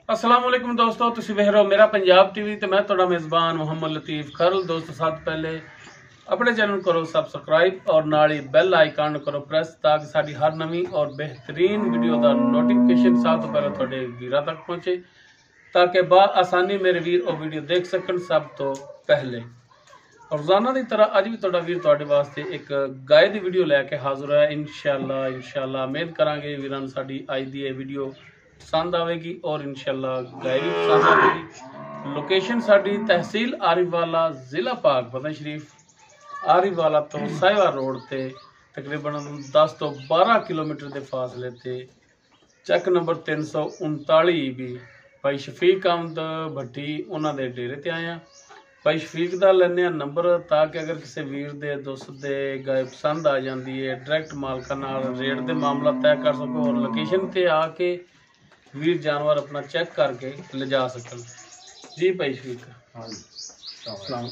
अस्सलाम वालेकुम दोस्तों, तुसीं वेख रहे हो मेरा पंजाब टीवी ते मैं तुहाडा मेज़बान मोहम्मद लतीफ़ खरल। दोस्तों सब पहले अपने चैनल करो सब्सक्राइब और नाल ही बैल आइकन करो प्रेस ताकि साडी हर नवीं और बेहतरीन वीडियो का नोटिफिकेशन सब तो पहले तुहाडे वीरां तक पहुंचे ताकि आसानी मेरे वीर और वीडियो देख सकन सब तो पहले। और रोजाना की तरह अज भी तुहाडा वीर तुहाडे वास्ते एक गाय की वीडियो लैके हाजिर है। इंशाअल्लाह उम्मीद करांगे वीरां नूं साडी अज दी वीडियो पसंद आएगी और इंशाअल्लाह गाय भी पसंद आएगी। लोकेशन साडी तहसील आरिफवाला जिला पाकपतन शरीफ आरिफवाला तो साहिवाल रोड ते तकरीबन 10 तो 12 किलोमीटर के फासले ते चैक नंबर 339 भी भाई शफीक अहमद भट्टी उन्होंने डेरे ते आए। भाई शफीक का लेने नंबर ताकि अगर किसी वीर दे दोस्त दे गाय पसंद आ जाती है डायरैक्ट मालका नाल रेट दे मामला तय कर सको और लोकेशन ते आके वीर जानवर अपना चेक करके ले जा सकन। जी भाई शफीक, हाँ जी, सलाम,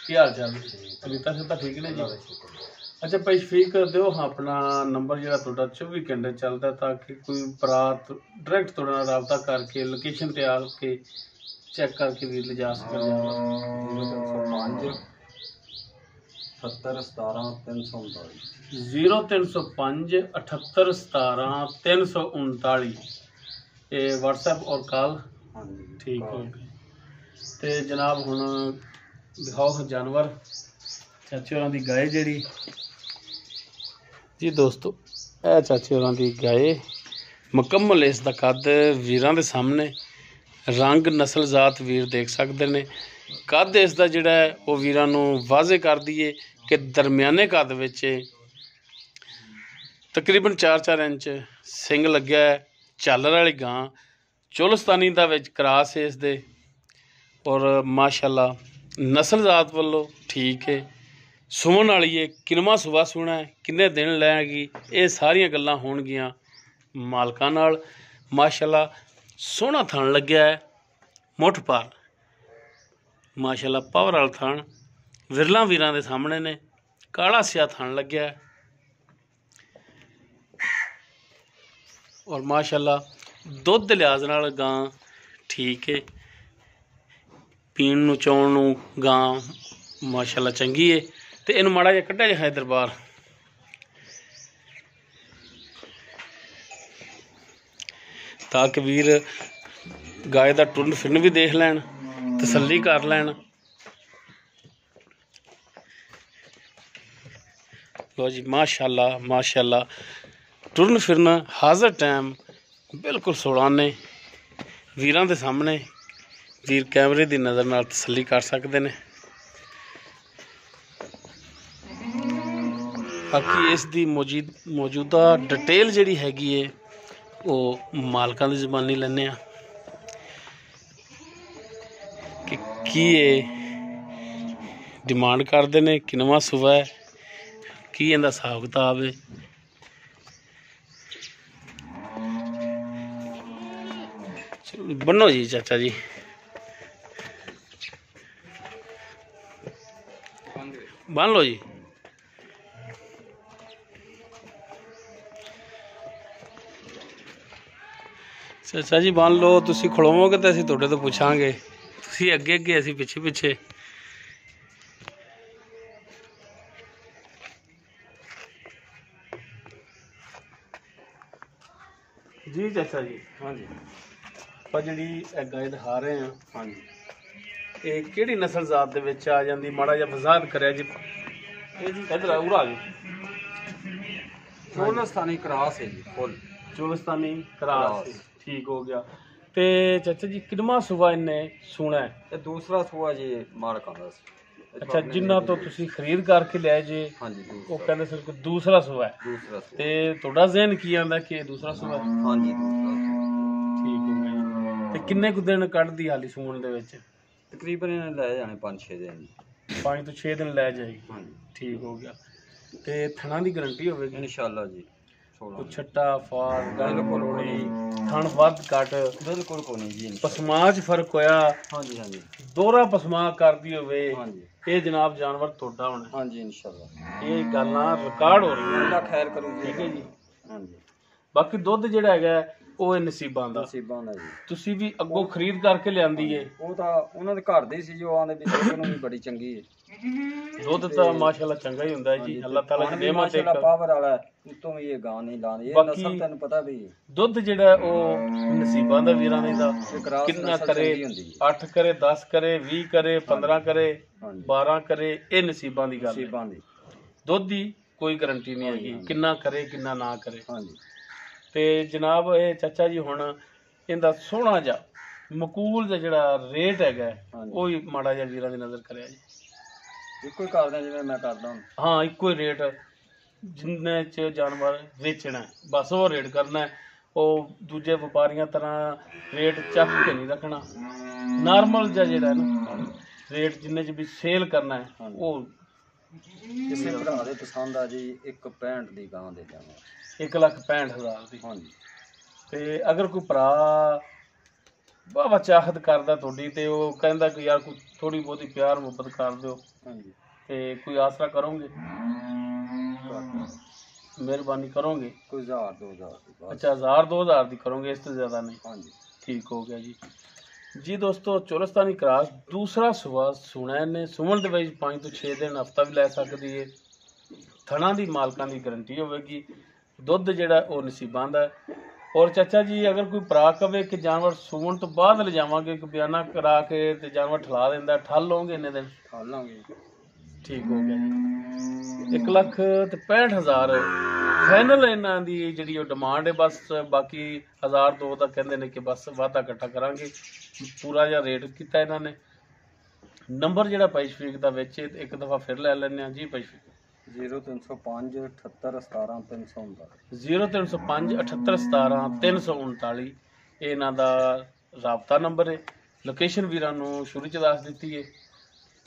की हाल चाल? तबीयत से ठीक ने जी? अच्छा भाई शफीक, दो हाँ अपना नंबर जो 24 घंटे चलता है ताकि कोई बरात डायरैक्ट थोड़े नाल राबता करके लोकेशन ते आके चेक करके वीर ले जा सकन। 0305 78 17 339 ये व्हाट्सएप और कॉल ठीक हो गई। तो जनाब हुण दिखाओ जानवर चाचे होरां दी गाय जिहड़ी जी। दोस्तों यह चाचे होरां दी गाय मुकम्मल इसदा कद वीरां दे सामने रंग नस्ल जात वीर देख सकते हैं। कद इसदा जिहड़ा है वो वीरां नूं वाजे कर दईए कि दरमियाने कद विच तकरीबन 4-4 इंच सिंग लग्या है। झालर वाली गां चोलस्तानी दा विच क्रास है इसदे और माशाअल्लाह नस्ल जात वालों ठीक है। सुमन वाली है, किनवा सुबह सुना है, किन्ने दिन लैगी, ये सारियां गल्लां होणगियां मालकां नाल। माशाअल्लाह सोहना थण लग्या है, मुठ पाल माशाअल्लाह पावर वाला थण विरला वीरां दे सामने ने। काला सिया थण लग्या है और माशाअल्लाह दुध दे लिहाज नाल गां ठीक है। पीण नूं चौण नूं गां माशाअल्लाह चंगी है। तो इनू माड़ा जिहा कड्ढा जिहा दरबार ताकि वीर गाय का टुरन फिरन भी देख लैन, तसल्ली कर लैन। लो जी माशाअल्लाह माशाअल्लाह टुरन फिरन हाज़र टाइम बिल्कुल सोलाने वीरां दे सामने वीर कैमरे की नज़र नाल तसल्ली कर सकते हैं। बाकी इस दी मौजूदा डिटेल जिहड़ी हैगी है वो मालकां दी ज़बानी लैने आ कि ये डिमांड करते हैं, किनवा सुबह है, की इहदा हिसाब किताब है। बनो जी चाचा जी, बन लो जी। चाचा जी बन लो, तुसी खड़ोवोगे तो असीं तुहाडे तो पुछांगे, तुसी अगे अगे असीं पिछे पिछे। जी चाचा जी, हाँ जी, ਆਪਾਂ ਜਿਹੜੀ गाय दिखा रहे हैं हाँ जी, ਇਹ ਕਿਹੜੀ ਨਸਲ ਜ਼ਾਤ ਦੇ ਵਿੱਚ ਆ ਜਾਂਦੀ? ਮਾੜਾ ਜਿਹਾ ਵਜ਼ਾਹਤ ਕਰਿਆ ਜੀ। ये जी ਇਧਰ ਉਰਾ ਆ ਜੀ। चोलस्तानी क्रॉस है जी, फुल चोलस्तानी क्रास ठीक हो गया। ਤੇ ਚਾਚਾ ਜੀ ਕਿੰਨਵਾਂ ਸੂਆ ਇਹਨੇ ਸੂਣਾ ਹੈ? ये दूसरा सुआ जी मार का बस। ਅੱਛਾ, ਜਿੰਨਾ ਤੋਂ ਤੁਸੀਂ ਖਰੀਦ ਕਰਕੇ ਲਿਆਏ ਜੇ हाँ जी, ਉਹ दूसरा ਕਹਿੰਦੇ ਸਿਰ ਕੋਈ ਦੂਸਰਾ ਸੂਆ ਹੈ। दूसरा सुआ, ਤੇ ਤੁਹਾਡਾ ਜ਼ਿਹਨ ਕੀ ਆਂਦਾ ਕਿ ਇਹ ਦੂਸਰਾ ਸੂਆ ਹੈ? हाँ जी, दूसरा ਠੀਕ ਹੋ ਗਿਆ ਜੀ। ਤੇ ਕਿੰਨੇ ਕੁ ਦਿਨ ਕੱਢਦੀ ਹਾਲੀ ਸੂਣ ਦੇ ਵਿੱਚ? तकरीबन इन्हें ले जाने 5-6 दिन जी। 5 ਤੋਂ 6 ਦਿਨ ਲੈ ਜਾਏਗੀ। हाँ जी, ਠੀਕ ਹੋ ਗਿਆ। ਤੇ ਥਣਾ ਦੀ ਗਾਰੰਟੀ ਹੋਵੇਗੀ? इंशाल्लाह जी। ਕੋਈ ਛੱਟਾ ਫਾਰ ਗੱਲ बिल्कुल ਕੋਲੋਣੀ नहीं, ਥਣ ਵੱਧ ਘੱਟ बिल्कुल को नहीं जी। ਪਸਮਾ 'ਚ ਫਰਕ ਹੋਇਆ, हाँ जी, हाँ जी, ਦੋਹਰਾ ਪਸਮਾ ਕਰਦੀ ਹੋਵੇ, हाँ जी, ਇਹ ਜਨਾਬ ਜਾਨਵਰ ਤੁਹਾਡਾ ਹੋਣਾ। हाँ जी, इंशाल्लाह ਇਹ ਗੱਲਾਂ ਰਿਕਾਰਡ ਹੋ ਰਹੀਆਂ। अल्लाह खैर करूँ जी। ठीक है जी। हाँ जी, बाकी दुध जिहड़ा हैगा ਉਹ ਇਹ ਨਸੀਬਾਂ ਦਾ ਨਸੀਬਾਂ ਦਾ ਜੀ। ਤੁਸੀਂ ਵੀ ਅੱਗੋਂ ਖਰੀਦ ਕਰਕੇ ਲਿਆਂਦੀ ਏ? ਉਹ ਤਾਂ ਉਹਨਾਂ ਦੇ ਘਰ ਦੇ ਸੀ ਜੋ ਆਂਦੇ ਵੀ ਦੁੱਧ ਨੂੰ ਵੀ ਬੜੀ ਚੰਗੀ ਹੈ। ਦੁੱਧ ਤਾਂ ਮਾਸ਼ਾਅੱਲਾ ਚੰਗਾ ਹੀ ਹੁੰਦਾ ਹੈ ਜੀ। ਅੱਲਾਹ ਤਾਲਾ ਦੀ ਨੇਮਤ ਹੈ। ਮਾਸ਼ਾਅੱਲਾ ਪਾਵਰ ਵਾਲਾ ਉਤੋਂ ਵੀ ਇਹ ਗਾਂ ਨਹੀਂ ਲਾਉਂਦੀ। ਇਹ ਬਾਕੀ ਨਸਲ ਤੈਨੂੰ ਪਤਾ ਵੀ ਦੁੱਧ ਜਿਹੜਾ ਉਹ ਨਸੀਬਾਂ ਦਾ ਵੀਰਾਂ ਦਾ ਕਿੰਨਾ ਕਰੇ, 8 ਕਰੇ, 10 ਕਰੇ, 20 ਕਰੇ, 15 ਕਰੇ, 12 ਕਰੇ, ਇਹ ਨਸੀਬਾਂ ਦੀ ਗੱਲ ਨਸੀਬਾਂ ਦੀ। ਦੁੱਧ ਦੀ ਕੋਈ ਗਾਰੰਟੀ ਨਹੀਂ ਹੈਗੀ ਕਿੰਨਾ ਕਰੇ ਕਿੰਨਾ ਨਾ ਕਰੇ। ਹਾਂਜੀ ਤੇ ਜਨਾਬ ਇਹ ਚਾਚਾ ਜੀ ਹੁਣ ਇਹਦਾ ਸੋਹਣਾ ਜਿਹਾ ਮਕੂਲ ਦਾ ਜਿਹੜਾ ਰੇਟ ਹੈਗਾ ਉਹ ਹੀ ਮਾੜਾ ਜਿਹਾ ਵੀਰਾਂ ਦੀ ਨਜ਼ਰ ਕਰਿਆ ਜੀ। ਇੱਕੋ ਹੀ ਕਰਦੇ ਜਿਵੇਂ ਮੈਂ ਕਰਦਾ ਹਾਂ। ਹਾਂ ਇੱਕੋ ਹੀ ਰੇਟ ਜਿੰਨੇ ਚ ਜਾਨਵਰ ਵੇਚਣਾ ਬਸ ਉਹ ਰੇਟ ਕਰਨਾ। ਉਹ ਦੂਜੇ ਵਪਾਰੀਆਂ ਤਰ੍ਹਾਂ ਰੇਟ ਚੱਕ ਕੇ ਨਹੀਂ ਰੱਖਣਾ। ਨਾਰਮਲ ਜਿਹਾ ਜਿਹੜਾ ਨਾ ਰੇਟ ਜਿੰਨੇ ਚ ਵੀ ਸੇਲ ਕਰਨਾ ਹੈ ਉਹ ਕਿਸੇ ਭਰਾ ਦੇ ਪਸੰਦ ਆ ਜੀ 1.65 ਦੀ ਗਾਂ ਦੇ ਜਾਵਾਂ 1,65,000 ਦੀ। ਹਾਂਜੀ ਤੇ ਅਗਰ ਕੋਈ ਭਰਾ ਬਾਬਾ ਚਾਹਤ ਕਰਦਾ ਤੁਹਾਡੀ ਤੇ ਉਹ ਕਹਿੰਦਾ ਕਿ ਯਾਰ ਕੋਈ ਥੋੜੀ ਬਹੁਤੀ ਪਿਆਰ ਮੁਹੱਬਤ ਕਰ ਦਿਓ ਹਾਂਜੀ ਤੇ ਕੋਈ ਆਸਰਾ ਕਰੋਗੇ, ਮਿਹਰਬਾਨੀ ਕਰੋਗੇ? ਕੋਈ 1000 2000 ਦੀ। ਅੱਛਾ 1000 ਦੀ ਕਰੋਗੇ, ਇਸ ਤੋਂ ਜ਼ਿਆਦਾ ਨਹੀਂ? ਹਾਂਜੀ ਠੀਕ ਹੋ ਗਿਆ ਜੀ। ਜੀ ਦੋਸਤੋ ਚੋਲਸਤਾਨੀ ਕਰਾਸ ਦੂਸਰਾ ਸੁਬਾ ਸੁਣਿਆ ਨੇ ਸੁਮਣ ਦੇ ਵਿੱਚ 5 ਤੋਂ 6 ਦਿਨ ਹਫਤਾ ਵੀ ਲੈ ਸਕਦੀ ਹੈ। ਥਣਾ ਦੀ ਮਾਲਕਾਂ ਦੀ ਗਰੰਟੀ ਹੋਵੇਗੀ। ਦੁੱਧ ਜਿਹੜਾ ਉਹ ਨਸੀਬਾਂ ਦਾ ਹੈ। ਔਰ ਚਾਚਾ ਜੀ ਅਗਰ ਕੋਈ ਭਰਾ ਕਵੇ ਕਿ ਜਾਨਵਰ ਸੂਣ ਤੋਂ ਬਾਅਦ ਲਿਜਾਵਾਂਗੇ ਕਿ ਬਿਆਨਾ ਕਰਾ ਕੇ ਤੇ ਜਾਨਵਰ ਠਲਾ ਦਿੰਦਾ, ਠੱਲ ਲਓਗੇ ਇੰਨੇ ਦਿਨ? ਠਾਲ ਲਾਂਗੇ। ਠੀਕ ਹੋ ਗਿਆ ਜੀ। 1,65,000 ਫਾਈਨਲ ਇਹਨਾਂ ਦੀ ਜਿਹੜੀ ਉਹ ਡਿਮਾਂਡ ਹੈ। ਬਸ ਬਾਕੀ 1000 2 ਦਾ ਕਹਿੰਦੇ ਨੇ ਕਿ ਬਸ ਵਾਧਾ ਇਕੱਠਾ ਕਰਾਂਗੇ। ਪੂਰਾ ਜਿਹਾ ਰੇਟ ਕੀਤਾ ਇਹਨਾਂ ਨੇ। ਨੰਬਰ ਜਿਹੜਾ ਭਾਈ ਸ਼ਫੀਕ ਦਾ ਵਿੱਚ ਇੱਕ ਦਫਾ ਫਿਰ ਲੈ ਲੈਂਦੇ ਹਾਂ ਜੀ ਭਾਈ ਸ਼ਫੀਕ। 0305 78 17 339 0305 78 17 339 ਇਹ ਇਹਨਾਂ ਦਾ ਰਾਬਤਾ ਨੰਬਰ ਹੈ। ਲੋਕੇਸ਼ਨ ਵੀਰਾਂ ਨੂੰ ਸ਼ੁਰੂ ਚ ਦੱਸ ਦਿੱਤੀ ਹੈ।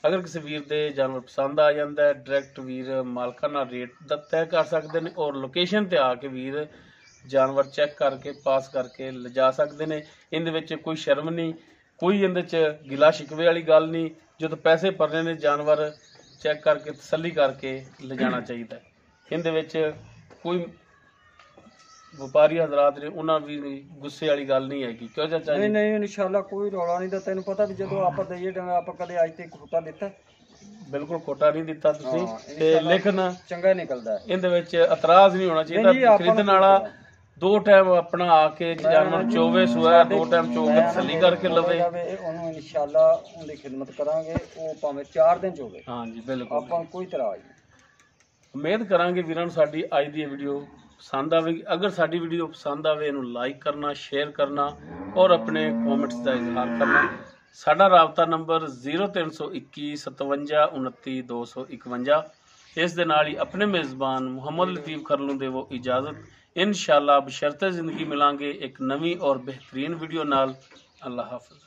ਅਗਰ ਕਿਸੇ ਵੀਰ ਦੇ ਜਾਨਵਰ ਪਸੰਦ ਆ ਜਾਂਦਾ ਹੈ ਡਾਇਰੈਕਟ ਵੀਰ ਮਾਲਕਾਂ ਨਾਲ ਰੇਟ ਦਾ ਤੈਅ ਕਰ ਸਕਦੇ ਨੇ ਔਰ ਲੋਕੇਸ਼ਨ ਤੇ ਆ ਕੇ ਵੀਰ ਜਾਨਵਰ ਚੈੱਕ ਕਰਕੇ ਪਾਸ ਕਰਕੇ ਲਿਜਾ ਸਕਦੇ ਨੇ। ਇਹਦੇ ਵਿੱਚ ਕੋਈ ਸ਼ਰਮ ਨਹੀਂ, ਕੋਈ ਇਹਦੇ ਚ ਗਿਲਾ ਸ਼ਿਕਵੇ ਵਾਲੀ ਗੱਲ ਨਹੀਂ। ਜਦੋਂ ਪੈਸੇ ਭਰਨੇ ਨੇ ਜਾਨਵਰ ਚੈੱਕ ਕਰਕੇ ਤਸੱਲੀ ਕਰਕੇ ਲਿਜਾਣਾ ਚਾਹੀਦਾ ਹੈ। ਇਹਦੇ ਵਿੱਚ ਕੋਈ ਵਪਾਰੀ ਹਜ਼ਰਾਤ ਨੇ ਉਹਨਾਂ ਵੀ ਗੁੱਸੇ ਵਾਲੀ ਗੱਲ ਨਹੀਂ ਹੈਗੀ। ਕਿਉਂ ਚਾਚਾ ਜੀ? ਨਹੀਂ ਇਨਸ਼ਾਅੱਲਾ ਕੋਈ ਰੌਲਾ ਨਹੀਂ। ਤਾਂ ਤੈਨੂੰ ਪਤਾ ਵੀ ਜਦੋਂ ਆਪਾਂ ਦਈਏ ਡੰਗਾ ਆਪਾਂ ਕਦੇ ਅੱਜ ਤੱਕ ਖੋਟਾ ਦਿੱਤਾ? ਬਿਲਕੁਲ ਖੋਟਾ ਨਹੀਂ ਦਿੱਤਾ ਤੁਸੀਂ। ਤੇ ਲੇਕਿਨ ਚੰਗਾ ਨਿਕਲਦਾ ਇਹਦੇ ਵਿੱਚ ਇਤਰਾਜ਼ ਨਹੀਂ ਹੋਣਾ ਚਾਹੀਦਾ। ਖਰੀਦਣ ਵਾਲਾ 2 ਟਾਈਮ ਆਪਣਾ ਆ ਕੇ ਜਾਨਵਰ ਚੋਵੇ ਸੁਆ 2 ਟਾਈਮ ਚੋ ਕੇ ਤਸੱਲੀ ਕਰਕੇ ਲਵੇ। ਉਹਨੂੰ ਇਨਸ਼ਾਅੱਲਾ ਉਹਦੀ ਖਿਦਮਤ ਕਰਾਂਗੇ। ਉਹ ਭਾਵੇਂ 4 ਦਿਨ ਚੋਵੇ। ਹਾਂਜੀ ਬਿਲਕੁਲ ਆਪਾਂ ਕੋਈ ਇਤਰਾਜ਼ ਨਹੀਂ। ਉਮੀਦ ਕਰਾਂਗੇ ਵੀਰਾਂ ਨੂੰ ਸਾਡੀ ਅੱਜ ਦੀ ਵੀਡੀਓ ਪਸੰਦ ਆਵੇਗੀ। ਅਗਰ ਸਾਡੀ ਵੀਡੀਓ ਪਸੰਦ ਆਵੇ ਇਹਨੂੰ ਲਾਈਕ ਕਰਨਾ, ਸ਼ੇਅਰ ਕਰਨਾ ਔਰ ਆਪਣੇ ਕਮੈਂਟਸ ਦਾ ਇਜ਼ਹਾਰ ਕਰਨਾ। ਸਾਡਾ ਰਾਬਤਾ ਨੰਬਰ 0321 57 29 251। ਇਸ ਦੇ ਨਾਲ ਹੀ ਆਪਣੇ ਮੇਜ਼ਬਾਨ ਮੁਹੰਮਦ ਲਤੀਫ ਖਰਲੂ ਦੇਵੋ ਇਜਾਜ਼ਤ। इंशाअल्लाह बशर्ते ज़िंदगी मिलांगे एक नवी और बेहतरीन वीडियो नाल। अल्लाह हाफ़िज़।